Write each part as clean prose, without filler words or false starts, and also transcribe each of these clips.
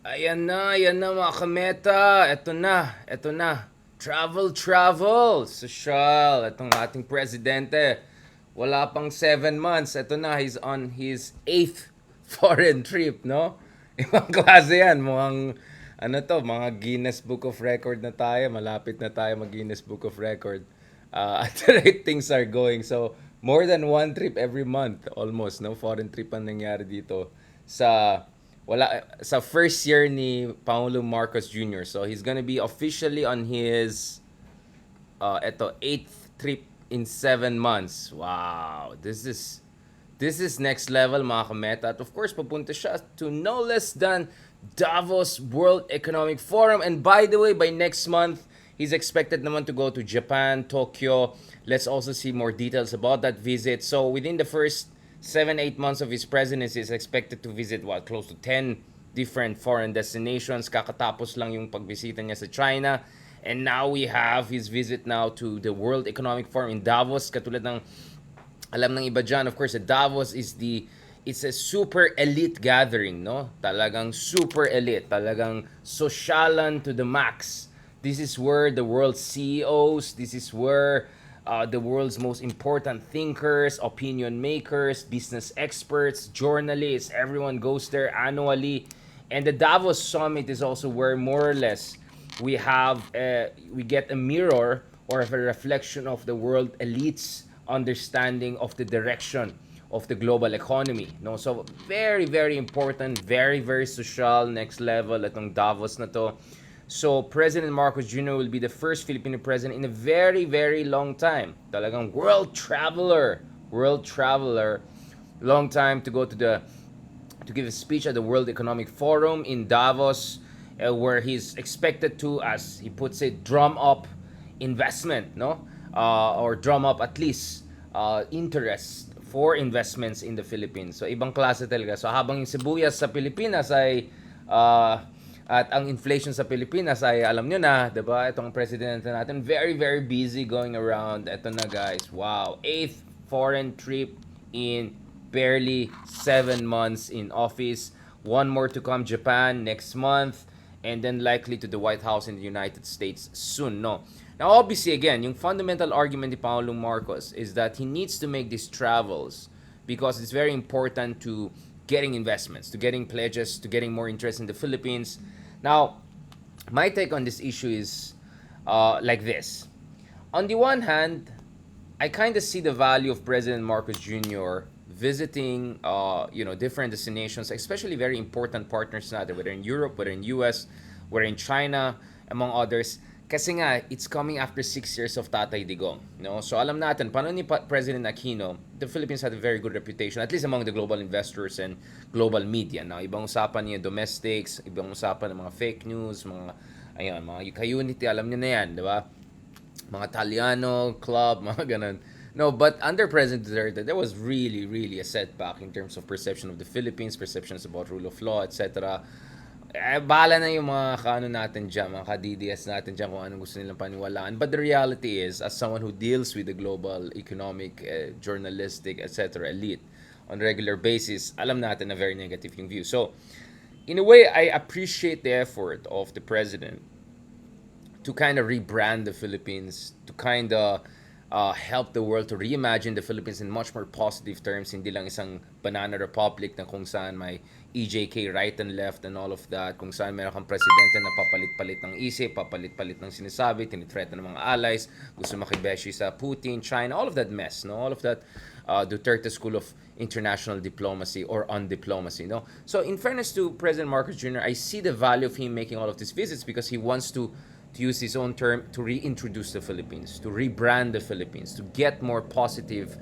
Ayan na mga kameta. Ito na. Travel. Social. Itong ating presidente. Wala pang 7 months. Ito na, he's on his 8th foreign trip, no? Ibang klase yan. Mga Guinness Book of Record na tayo. Malapit na tayo mag-Guinness Book of Record. At the rate things are going. So, more than one trip every month, almost, no? Foreign trip ang nangyari dito sa sa first year ni Pangulong Marcos Jr. So he's gonna be officially on his eighth trip in 7 months. Wow, this is next level mga kameta. At of course, papunta siya to no less than Davos World Economic Forum. And by the way, by next month, he's expected naman to go to Japan, Tokyo. Let's also see more details about that visit. So within the first 7-8 months of his presidency, is expected to visit close to 10 different foreign destinations. Kakatapos lang yung pagbisita niya sa China. And now we have his visit now to the World Economic Forum in Davos. Katulad ng alam ng iba dyan, of course, Davos it's a super elite gathering, no? Talagang super elite. Talagang sosyalan to the max. This is where the world's CEOs, this is where the world's most important thinkers, opinion makers, business experts, journalists, everyone goes there annually. And the Davos Summit is also where more or less we get a mirror or a reflection of the world elites understanding of the direction of the global economy, no? So very important, very social, next level itong Davos na to. So President Marcos Jr. will be the first Filipino president in a very long time. Talagang world traveler, long time to go to give a speech at the World Economic Forum in Davos, where he's expected to, as he puts it, drum up investment, no? Or drum up at least interest for investments in the Philippines. So ibang klase talaga. So habang yung sibuyas sa Pilipinas ay at ang inflation sa Pilipinas ay alam nyo na, 'di ba? Itong presidente natin very busy going around. Ito na guys. Wow, 8th foreign trip in barely 7 months in office. One more to come, Japan next month, and then likely to the White House in the United States soon, no? Now, obviously, again, yung fundamental argument ni Pangulong Marcos is that he needs to make these travels because it's very important to getting investments, to getting pledges, to getting more interest in the Philippines. Now, my take on this issue is like this. On the one hand, I kind of see the value of President Marcos Jr. visiting, different destinations, especially very important partners natin, whether in Europe, whether in US, whether in China, among others. Kasi nga, it's coming after 6 years of Tatay Digong. No? So alam natin, paano ni President Aquino, the Philippines had a very good reputation, at least among the global investors and global media. Now, ibang usapan niya domestics, ibang usapan ng mga fake news, mga Unity, alam niyo na yan, di ba? Mga Italiano, club, mga ganun. No, but under President Duterte, there was really a setback in terms of perception of the Philippines, perceptions about rule of law, etc. Bahala na yung mga kaano natin dyan, mga ka-DDS natin dyan kung anong gusto nilang paniwalaan. But the reality is, as someone who deals with the global economic, journalistic, etc. elite on a regular basis, alam natin na very negative yung view. So, in a way, I appreciate the effort of the president to kind of rebrand the Philippines, to kind of help the world to reimagine the Philippines in much more positive terms, hindi lang isang banana republic na kung saan may EJK right and left and all of that, kung saan meron kang presidente na papalit-palit ng isip, papalit-palit ng sinasabi, tinitreat ng mga allies, gusto makibeshi sa Putin, China, all of that mess, no? All of that Duterte School of International Diplomacy or undiplomacy, no? So in fairness to President Marcos Jr., I see the value of him making all of these visits because he wants to use his own term, to reintroduce the Philippines, to rebrand the Philippines, to get more positive,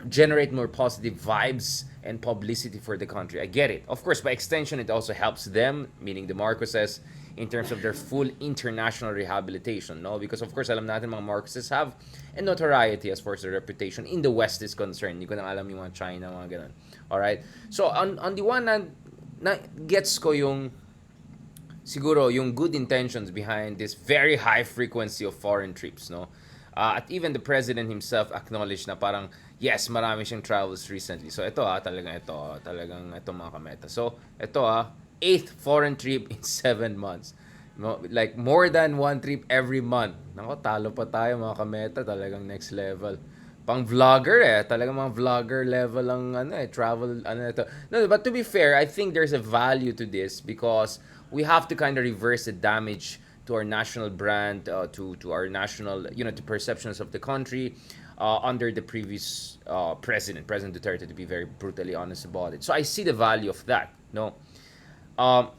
generate more positive vibes and publicity for the country. I get it. Of course, by extension, it also helps them, meaning the Marcoses, in terms of their full international rehabilitation, no? Because of course, alam natin mga Marcoses have a notoriety as far as their reputation in the West is concerned. Hindi ko na alam yung mga China, mga ganun. Alright? So, on the one hand, gets ko yung siguro yung good intentions behind this very high frequency of foreign trips, no? At even the president himself acknowledged na parang yes, marami siyang travels recently. So ito talagang ito mga kameta. So ito 8th foreign trip in 7 months. No, like more than one trip every month. Nako, talo pa tayo mga kameta, talagang next level. Pang vlogger talagang mga vlogger level ang travel ito. No, but to be fair, I think there's a value to this because we have to kind of reverse the damage to our national brand, to our national, to perceptions of the country under the previous President Duterte, to be very brutally honest about it. So I see the value of that, no? Um,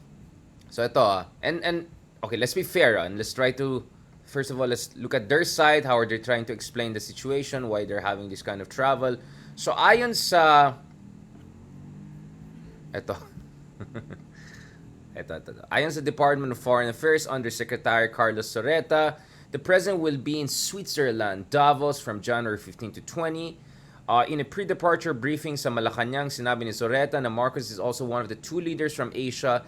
so ito and okay, let's be fair and let's try to first of all let's look at their side, how are they trying to explain the situation, why they're having this kind of travel. So ayon sa ito ito. Ayon sa Department of Foreign Affairs Undersecretary Carlos Soreta, the president will be in Switzerland, Davos from January 15 to 20. In a pre-departure briefing sa Malacanang, sinabi ni Soreta na Marcos is also one of the two leaders from Asia,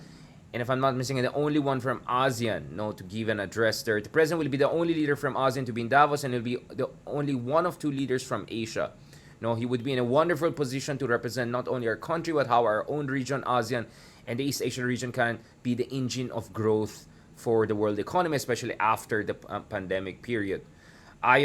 and if I'm not mistaken, the only one from ASEAN, to give an address there. The president will be the only leader from ASEAN to be in Davos, and he'll be the only one of two leaders from Asia. No, he would be in a wonderful position to represent not only our country, but how our own region, ASEAN, and the East Asian region can be the engine of growth for the world economy, especially after the pandemic period.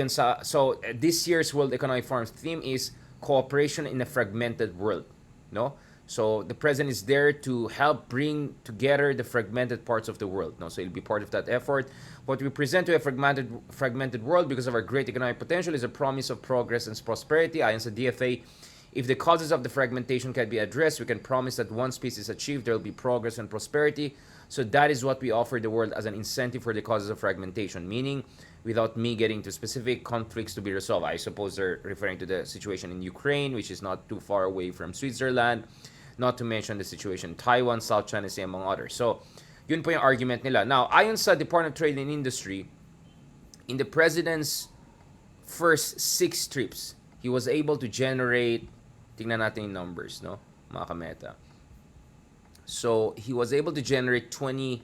So this year's World Economic Forum's theme is cooperation in a fragmented world. No, so the president is there to help bring together the fragmented parts of the world. No, so he'll be part of that effort. What we present to a fragmented world because of our great economic potential is a promise of progress and prosperity. Ayon sa DFA, if the causes of the fragmentation can be addressed, we can promise that once peace is achieved, there will be progress and prosperity. So that is what we offer the world as an incentive for the causes of fragmentation, meaning without me getting to specific conflicts to be resolved. I suppose they're referring to the situation in Ukraine, which is not too far away from Switzerland, not to mention the situation in Taiwan, South China Sea, among others. So, yun po yung argument nila. Now, ayon sa Department of Trade and Industry, in the president's first 6 trips, he was able to generate, tingnan natin yung numbers, no, mga kameta. So, he was able to generate $23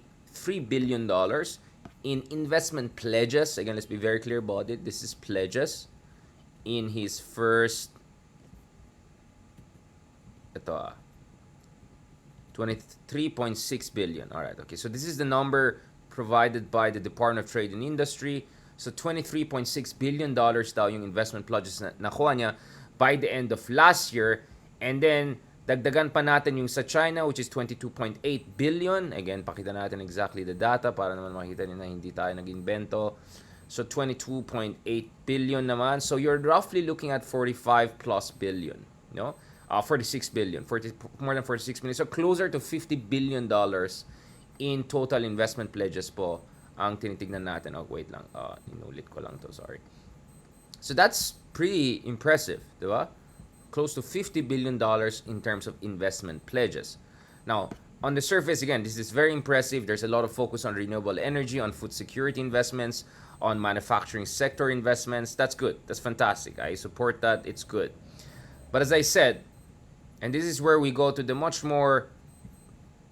billion in investment pledges. Again, let's be very clear about it. This is pledges in his first 23.6 billion. All right, okay. So this is the number provided by the Department of Trade and Industry. So $23.6 billion daw yung investment pledges na nakuha niya by the end of last year. And then, dagdagan pa natin yung sa China, which is 22.8 billion. Again, pakita natin exactly the data para naman makita niyo na hindi tayo nag-invento. So 22.8 billion naman. So you're roughly looking at 45 plus billion, no? 46 billion, more than 46 billion. So closer to $50 billion in total investment pledges po ang tinitignan natin. Oh, wait lang. Inulit ko lang to, sorry. So that's pretty impressive, di ba? Close to $50 billion in terms of investment pledges. Now, on the surface, again, this is very impressive. There's a lot of focus on renewable energy, on food security investments, on manufacturing sector investments. That's good. That's fantastic. I support that. It's good. But as I said, and this is where we go to the much more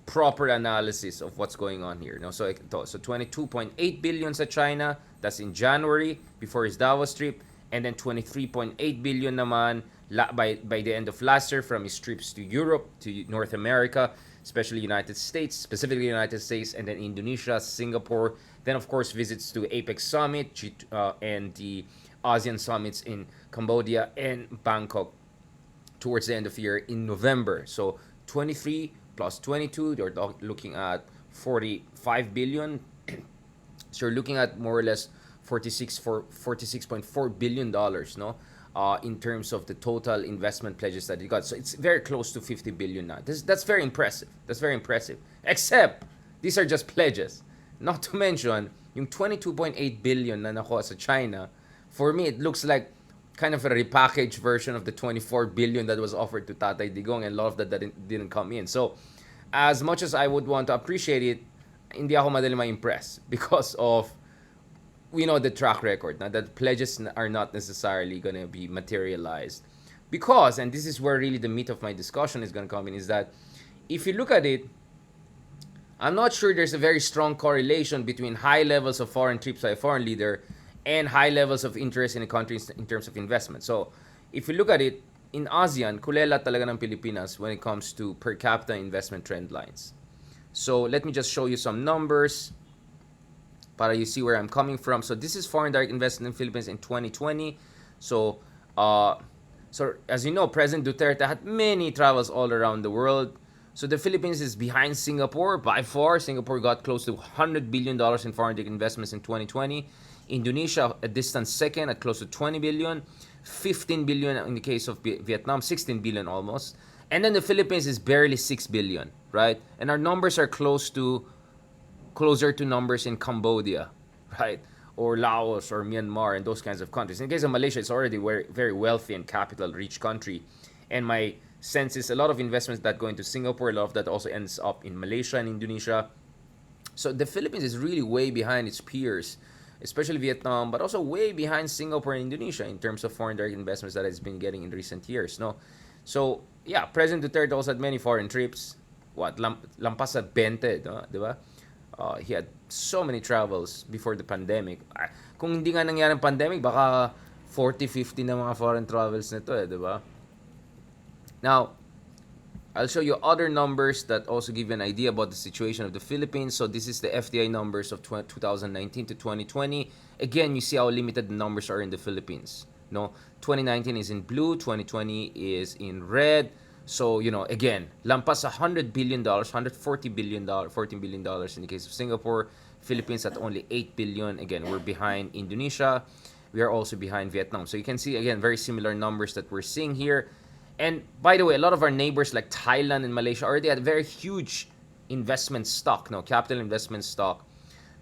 proper analysis of what's going on here. No, so 22.8 billion sa China, that's in January before his Davos trip, and then 23.8 billion naman by the end of last year from his trips to Europe, to North America, especially United States, specifically United States, and then Indonesia, Singapore, then of course visits to APEC Summit and the ASEAN summits in Cambodia and Bangkok towards the end of the year in November. So 23 plus 22, they're looking at 45 billion. So you're looking at more or less $46.4 billion, no? In terms of the total investment pledges that he got. So it's very close to 50 billion now. That's very impressive. That's very impressive. Except, these are just pledges. Not to mention, yung 22.8 billion na nakuha sa China, for me, it looks like kind of a repackaged version of the 24 billion that was offered to Tatay Digong, and a lot of that didn't come in. So, as much as I would want to appreciate it, hindi ako madali ma-impress because of, we know the track record na that pledges are not necessarily going to be materialized. Because, and this is where really the meat of my discussion is going to come in, is that if you look at it, I'm not sure there's a very strong correlation between high levels of foreign trips by a foreign leader and high levels of interest in a country in terms of investment. So, if you look at it, in ASEAN, kulela talaga ng Pilipinas when it comes to per capita investment trend lines. So let me just show you some numbers para you see where I'm coming from. So this is foreign direct investment in Philippines in 2020. So, uh, so as you know, President Duterte had many travels all around the world. So the Philippines is behind Singapore by far. Singapore got close to $100 billion in foreign direct investments in 2020. Indonesia, a distant second at close to 20 billion, 15 billion in the case of Vietnam, 16 billion almost. And then the Philippines is barely 6 billion, right? And our numbers are closer to numbers in Cambodia, right? Or Laos or Myanmar and those kinds of countries. In the case of Malaysia, it's already very, very wealthy and capital rich country. And my sense is a lot of investments that go into Singapore, a lot of that also ends up in Malaysia and Indonesia. So the Philippines is really way behind its peers, especially Vietnam, but also way behind Singapore and Indonesia in terms of foreign direct investments that it's been getting in recent years. No, so yeah, President Duterte also had many foreign trips. What lampas sa 20, no? Diba? He had so many travels before the pandemic. Kung hindi nga nangyari ang pandemic, baka 40, 50 na mga foreign travels nito di ba? Now, I'll show you other numbers that also give you an idea about the situation of the Philippines. So this is the FDI numbers of 2019 to 2020. Again, you see how limited the numbers are in the Philippines. No, 2019 is in blue, 2020 is in red. So, again, lampas $100 billion, $140 billion, $14 billion in the case of Singapore. Philippines at only 8 billion. Again, we're behind Indonesia. We are also behind Vietnam. So you can see, again, very similar numbers that we're seeing here. And by the way, a lot of our neighbors like Thailand and Malaysia already had very huge investment stock, capital investment stock.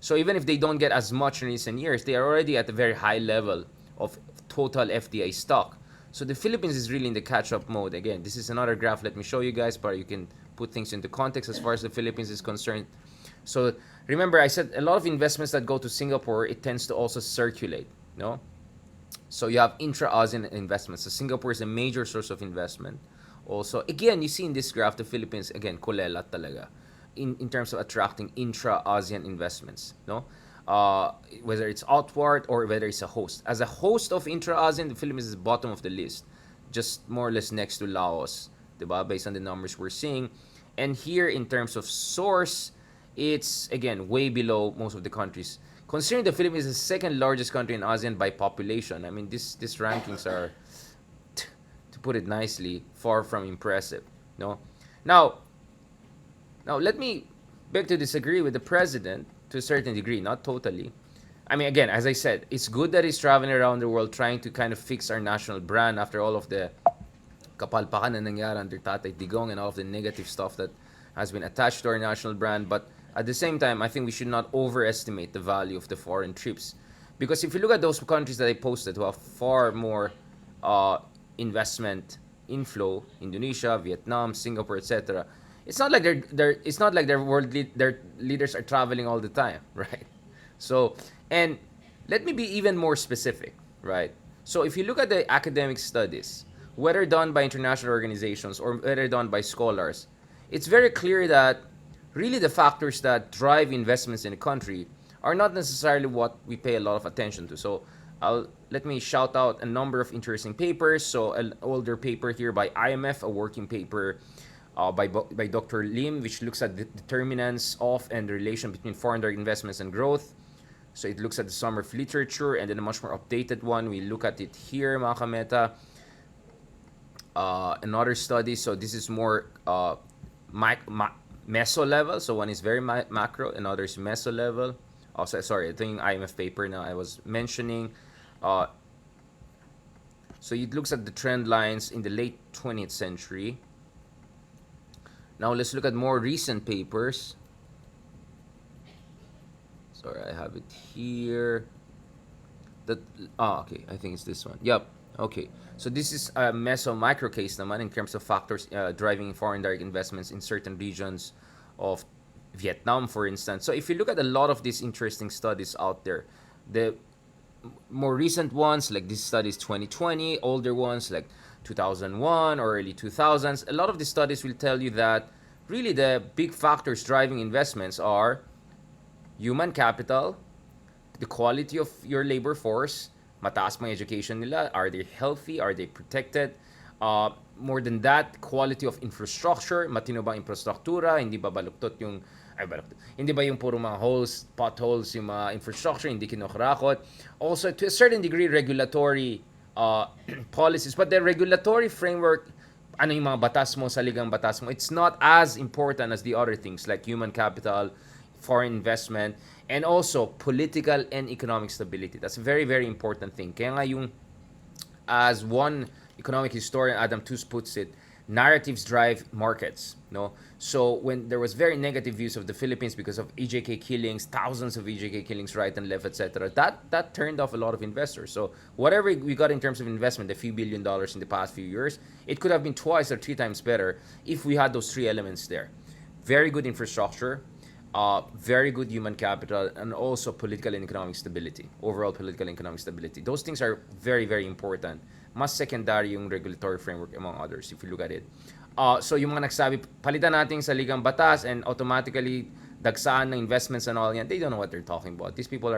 So even if they don't get as much in recent years, they are already at a very high level of total FDI stock. So the Philippines is really in the catch-up mode. Again, this is another graph. Let me show you guys, but you can put things into context as far as the Philippines is concerned. So remember, I said a lot of investments that go to Singapore, it tends to also circulate, no? So you have intra-ASEAN investments. So Singapore is a major source of investment. Also, again, you see in this graph, the Philippines, again, kulelat talaga in terms of attracting intra-ASEAN investments, no? Whether it's outward or whether it's a host. As a host of intra-ASEAN, the Philippines is bottom of the list, just more or less next to Laos, diba? Based on the numbers we're seeing. And here, in terms of source, it's, again, way below most of the countries. Considering the Philippines is the second largest country in ASEAN by population, I mean, these rankings are, to put it nicely, far from impressive. No, now let me beg to disagree with the president to a certain degree, not totally. I mean, again, as I said, it's good that he's traveling around the world trying to kind of fix our national brand after all of the kapalpakan na nangyari under Tatay Digong and all of the negative stuff that has been attached to our national brand. But at the same time, I think we should not overestimate the value of the foreign trips. Because if you look at those countries that I posted who have far more investment inflow, Indonesia, Vietnam, Singapore, etc., it's not like their leaders are traveling all the time, right? So, and let me be even more specific, right? So if you look at the academic studies, whether done by international organizations or whether done by scholars, it's very clear that really the factors that drive investments in a country are not necessarily what we pay a lot of attention to. So let me shout out a number of interesting papers. So an older paper here by IMF, a working paper by Dr. Lim, which looks at the determinants of and the relation between foreign direct investments and growth. So it looks at the sum of literature, and then a much more updated one. We look at it here, mga kameta. Another study, so this is more meso level. So one is very macro, another is meso level. Also, sorry, I think IMF paper now I was mentioning. So it looks at the trend lines in the late 20th century. Now let's look at more recent papers. Sorry, I have it here. Okay, I think it's this one. Yep. Okay, so this is a meso micro case naman in terms of factors driving foreign direct investments in certain regions of Vietnam, for instance. So if you look at a lot of these interesting studies out there, the more recent ones, like this study is 2020, older ones like 2001 or early 2000s, a lot of these studies will tell you that really the big factors driving investments are human capital, the quality of your labor force, mataas pang education nila, are they healthy, are they protected, more than that, quality of infrastructure, matino ba infrastruktura, hindi ba baluktot yung ay balak, hindi ba yung puro mga holes, potholes, yung mga infrastructure, hindi kinukurakot. Also, to a certain degree, regulatory policies. But the regulatory framework, ano yung mga batas mo, saligang batas mo, it's not as important as the other things like human capital, foreign investment, and also political and economic stability. That's a very, very important thing. Kaya nga yung, as one economic historian, Adam Tooze, puts it, narratives drive markets. No, so when there was very negative views of the Philippines because of EJK killings, thousands of EJK killings right and left, etc., that turned off a lot of investors. So whatever we got in terms of investment, a few $1 billion in the past few years, it could have been twice or three times better if we had those three elements there. Very good infrastructure, very good human capital, and also political and economic stability, overall political and economic stability. Those things are very, very important. Mas secondary yung regulatory framework among others if you look at it. So yung mga nagsabi, palitan natin sa ligang batas and automatically dagsaan ng investments and all yan, they don't know what they're talking about. These people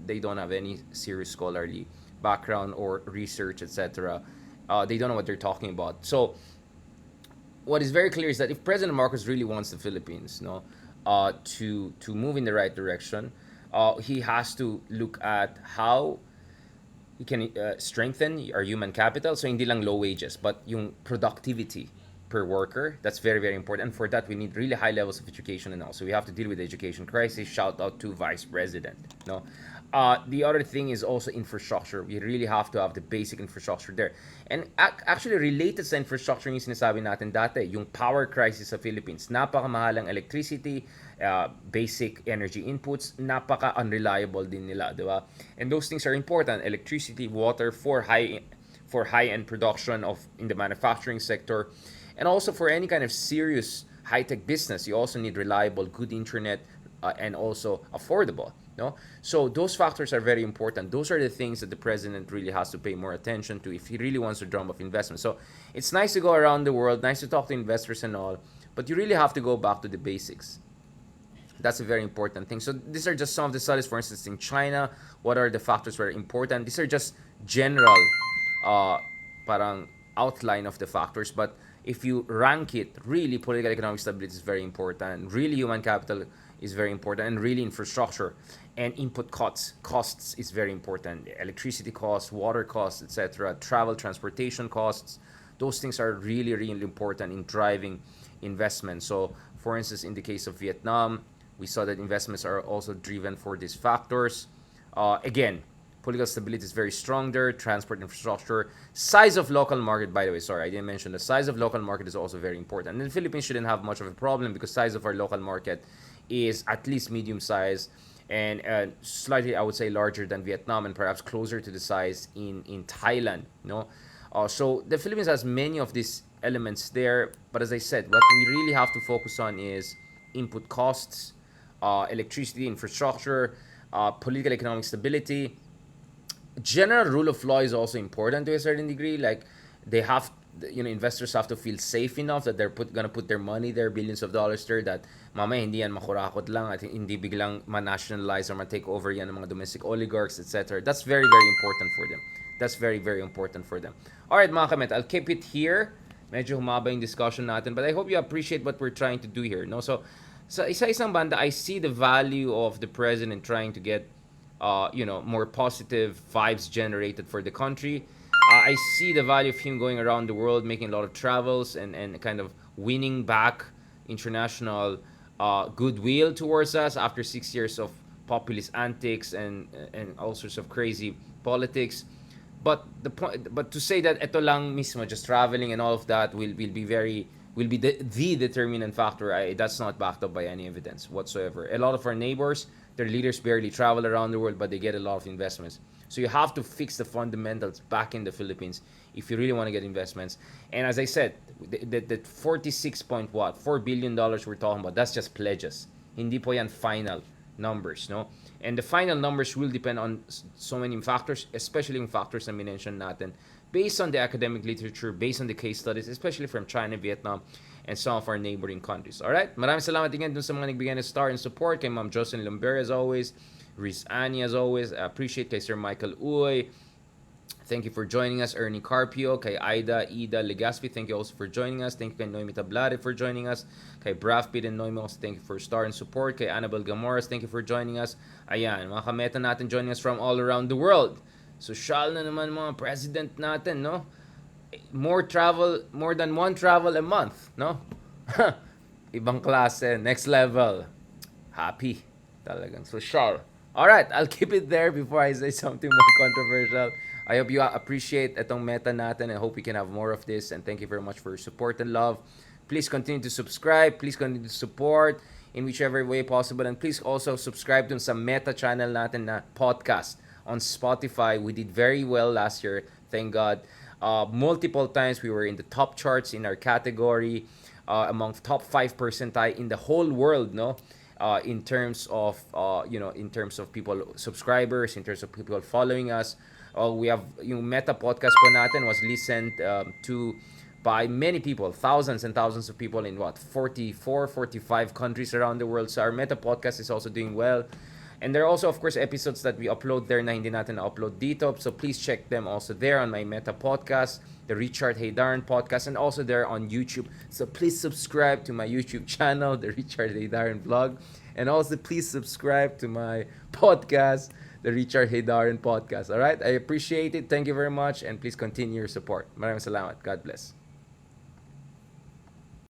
they don't have any serious scholarly background or research, etc. They don't know what they're talking about. So what is very clear is that if President Marcos really wants the Philippines, no, to move in the right direction, he has to look at how he can strengthen our human capital. So hindi lang low wages, but yung productivity per worker. That's very, very important. And for that, we need really high levels of education and all. So we have to deal with the education crisis. Shout out to Vice President. No, the other thing is also infrastructure. We really have to have the basic infrastructure there. And actually related sa infrastructure yung sinasabi natin dati, yung power crisis sa Philippines. Napakamahalang electricity, basic energy inputs, napaka-unreliable din nila, di ba? And those things are important. Electricity, water for high-end production in the manufacturing sector, and also for any kind of serious high-tech business, you also need reliable, good internet, and also affordable. No, so those factors are very important. Those are the things that the president really has to pay more attention to if he really wants to drum up investment. So it's nice to go around the world, nice to talk to investors and all, but you really have to go back to the basics. That's a very important thing. So these are just some of the studies. For instance, in China, what are the factors that are important? These are just general, parang outline of the factors. But if you rank it, really political economic stability is very important. Really human capital is very important, and really infrastructure and input costs is very important. Electricity costs, water costs, etc. Travel, transportation costs. Those things are really, really important in driving investment. So, for instance, in the case of Vietnam, we saw that investments are also driven for these factors. Again, political stability is very strong there. Transport infrastructure, size of local market. By the way, sorry, I didn't mention the size of local market is also very important. And the Philippines shouldn't have much of a problem because size of our local market is at least medium size and slightly, I would say, larger than Vietnam and perhaps closer to the size in Thailand. No, so the Philippines has many of these elements there. But as I said, what we really have to focus on is input costs, electricity, infrastructure, political economic stability. General rule of law is also important to a certain degree. Like they have, investors have to feel safe enough that they're gonna put their money there, billions of dollars there, that mamaya hindi yan makurakot lang at hindi biglang ma-nationalize or ma-take over yan ng mga domestic oligarchs, etc. That's very, very important for them. That's very, very important for them. Alright mga kamet, I'll keep it here. Medyo humaba yung discussion natin, but I hope you appreciate what we're trying to do here. No? So, sa isa-isang banda, I see the value of the president trying to get more positive vibes generated for the country. I see the value of him going around the world, making a lot of travels and kind of winning back international goodwill towards us after 6 years of populist antics and all sorts of crazy politics. But to say that ito lang mismo, just traveling and all of that will be the determinant factor, that's not backed up by any evidence whatsoever. A lot of our neighbors, their leaders barely travel around the world, but they get a lot of investments. So you have to fix the fundamentals back in the Philippines if you really want to get investments. And as I said, the 46.4 billion dollars we're talking about, that's just pledges. Hindi po yan final numbers, no? And the final numbers will depend on so many factors, especially yung factors na minention natin, based on the academic literature, based on the case studies, especially from China, Vietnam, and some of our neighboring countries. Alright? Maraming salamat again dun sa mga nagbigay ng star and support, kay Ma'am Jocelyn Lumber as always, Riz Annie as always, I appreciate kay Sir Michael Uy, Thank you for joining us, Ernie Carpio, kay Ida Legaspi, thank you also for joining us. Thank you kay Noemi Tablare for joining us. Kay Braf Pid and Noemi also, thank you for star and support. Kay Annabel Gamoras, thank you for joining us. Ayan, mga kameta natin joining us from all around the world. Social na naman mga president natin, no? More than one travel a month, no? Ibang klase, next level. Happy. Talagang social. Alright, I'll keep it there before I say something more controversial. I hope you appreciate itong meta natin. I hope we can have more of this. And thank you very much for your support and love. Please continue to subscribe. Please continue to support in whichever way possible. And please also subscribe to sa meta channel natin na podcast on Spotify. We did very well last year. Thank God. Multiple times we were in the top charts in our category. Among top 5 percentile in the whole world, no? In terms of in terms of people subscribers, in terms of people following us. We have yung Meta podcast po natin was listened to by many people, thousands and thousands of people in 44, 45 countries around the world. So our Meta podcast is also doing well. And there are also, of course, episodes that we upload there na hindi natin na-upload dito. So please check them also there on my Meta podcast, the Richard Haydaran podcast, and also there on YouTube. So please subscribe to my YouTube channel, the Richard Haydaran vlog. And also please subscribe to my podcast, the Richard Haydaran podcast. All right? I appreciate it. Thank you very much. And please continue your support. Maraming salamat. God bless.